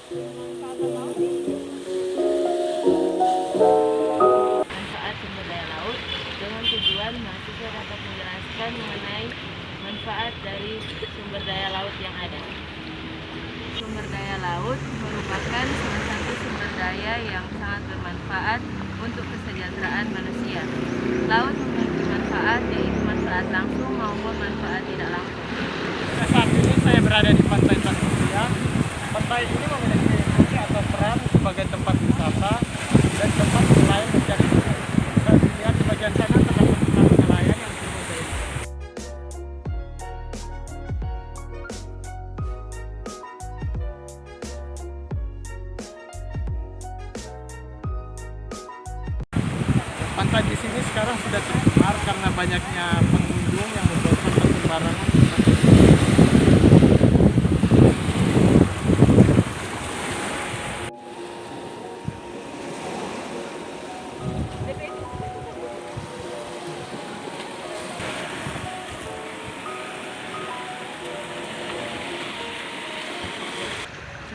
Pemanfaatan laut di Manfaat sumber daya laut dengan tujuan mahasiswa dapat menjelaskan mengenai manfaat dari sumber daya laut yang ada. Sumber daya laut merupakan salah satu sumber daya yang sangat bermanfaat untuk kesejahteraan manusia. Laut memiliki manfaat yaitu manfaat langsung maupun manfaat tidak langsung. saat ini saya berada di Pantai Tanjung. Pantai ini memiliki fungsi atau peran sebagai tempat wisata dan tempat nelayan mencari ikan. Bisa dilihat di bagian sana terdapat perahu nelayan yang berbeda. Pantai di sini sekarang sudah tercemar karena banyaknya pengunjung yang membuang sampah sembarangan.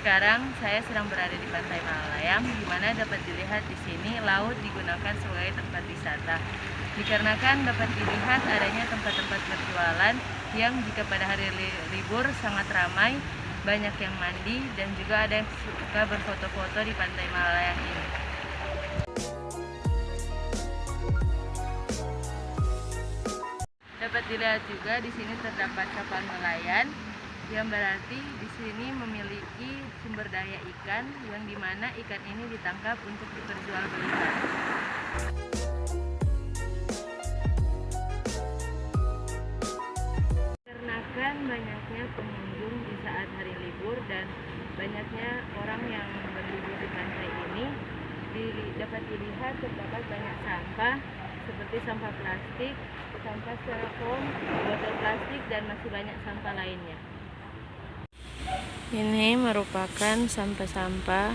Sekarang saya sedang berada di Pantai Malalayang, di mana dapat dilihat di sini laut digunakan sebagai tempat wisata. Dikarenakan dapat dilihat adanya tempat-tempat berjualan yang jika pada hari libur sangat ramai, banyak yang mandi dan juga ada yang suka berfoto-foto di Pantai Malalayang ini. Dapat dilihat juga di sini terdapat kapal nelayan yang berarti di sini memiliki sumber daya ikan yang dimana ikan ini ditangkap untuk diperjualbelikan. Dikarenakan banyaknya pengunjung di saat hari libur dan banyaknya orang yang berlibur di pantai ini, dapat dilihat terdapat banyak sampah seperti sampah plastik, sampah styrofoam, botol plastik, dan masih banyak sampah lainnya. Ini merupakan sampah-sampah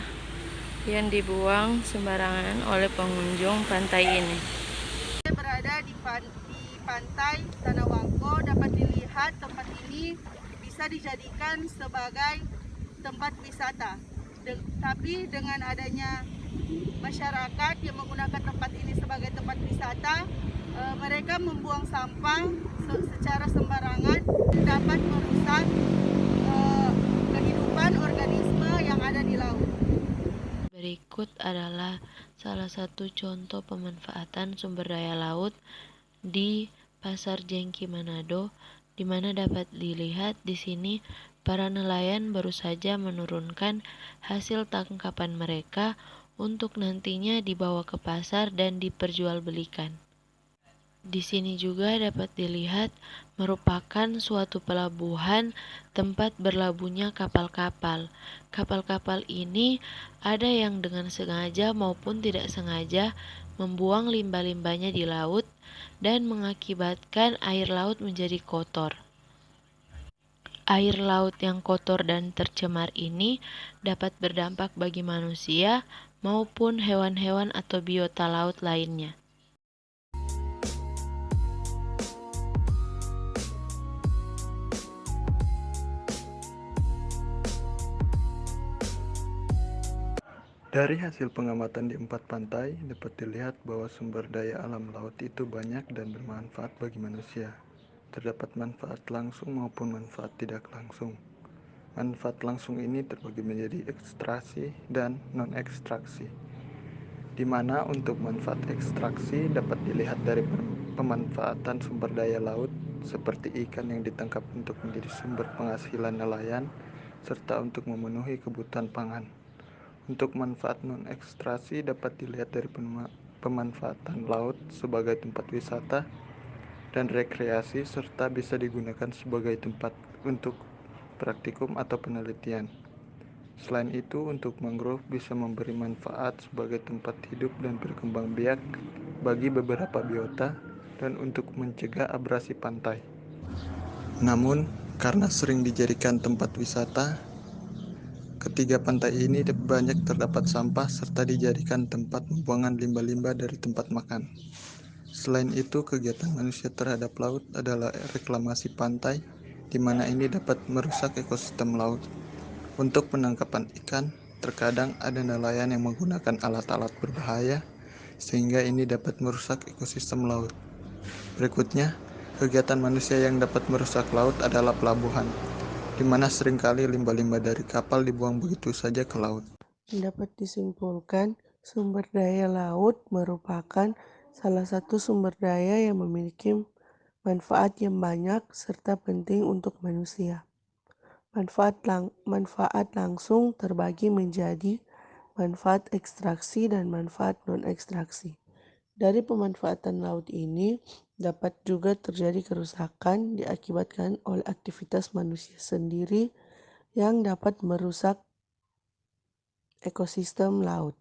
yang dibuang sembarangan oleh pengunjung pantai ini. Saya berada di pantai Tanah Wangko. Dapat dilihat tempat ini bisa dijadikan sebagai tempat wisata. Tapi dengan adanya masyarakat yang menggunakan tempat ini sebagai tempat wisata, mereka membuang sampah secara sembarangan dapat merusak kehidupan organisme yang ada di laut. Berikut adalah salah satu contoh pemanfaatan sumber daya laut di Pasar Jengki Manado, di mana dapat dilihat di sini para nelayan baru saja menurunkan hasil tangkapan mereka untuk nantinya dibawa ke pasar dan diperjualbelikan. Di sini juga dapat dilihat merupakan suatu pelabuhan tempat berlabuhnya kapal-kapal. Kapal-kapal ini ada yang dengan sengaja maupun tidak sengaja membuang limbah-limbahnya di laut dan mengakibatkan air laut menjadi kotor. Air laut yang kotor dan tercemar ini dapat berdampak bagi manusia maupun hewan-hewan atau biota laut lainnya. Dari hasil pengamatan di 4 pantai, dapat dilihat bahwa sumber daya alam laut itu banyak dan bermanfaat bagi manusia. Terdapat manfaat langsung maupun manfaat tidak langsung. Manfaat langsung ini terbagi menjadi ekstraksi dan non-ekstraksi, di mana untuk manfaat ekstraksi dapat dilihat dari pemanfaatan sumber daya laut seperti ikan yang ditangkap untuk menjadi sumber penghasilan nelayan serta untuk memenuhi kebutuhan pangan. Untuk manfaat non-ekstraksi dapat dilihat dari pemanfaatan laut sebagai tempat wisata dan rekreasi serta bisa digunakan sebagai tempat untuk praktikum atau penelitian. Selain itu, untuk mangrove bisa memberi manfaat sebagai tempat hidup dan berkembang biak bagi beberapa biota dan untuk mencegah abrasi pantai. Namun, karena sering dijadikan tempat wisata, ketiga pantai ini banyak terdapat sampah serta dijadikan tempat pembuangan limbah-limbah dari tempat makan. Selain itu, kegiatan manusia terhadap laut adalah reklamasi pantai, di mana ini dapat merusak ekosistem laut. Untuk penangkapan ikan, Terkadang ada nelayan yang menggunakan alat-alat berbahaya, sehingga ini dapat merusak ekosistem laut. Berikutnya, kegiatan manusia yang dapat merusak laut adalah pelabuhan, di mana seringkali limbah-limbah dari kapal dibuang begitu saja ke laut. Dapat disimpulkan, sumber daya laut merupakan salah satu sumber daya yang memiliki manfaat yang banyak serta penting untuk manusia. Manfaat langsung terbagi menjadi manfaat ekstraksi dan manfaat non-ekstraksi. Dari pemanfaatan laut ini dapat juga terjadi kerusakan diakibatkan oleh aktivitas manusia sendiri yang dapat merusak ekosistem laut.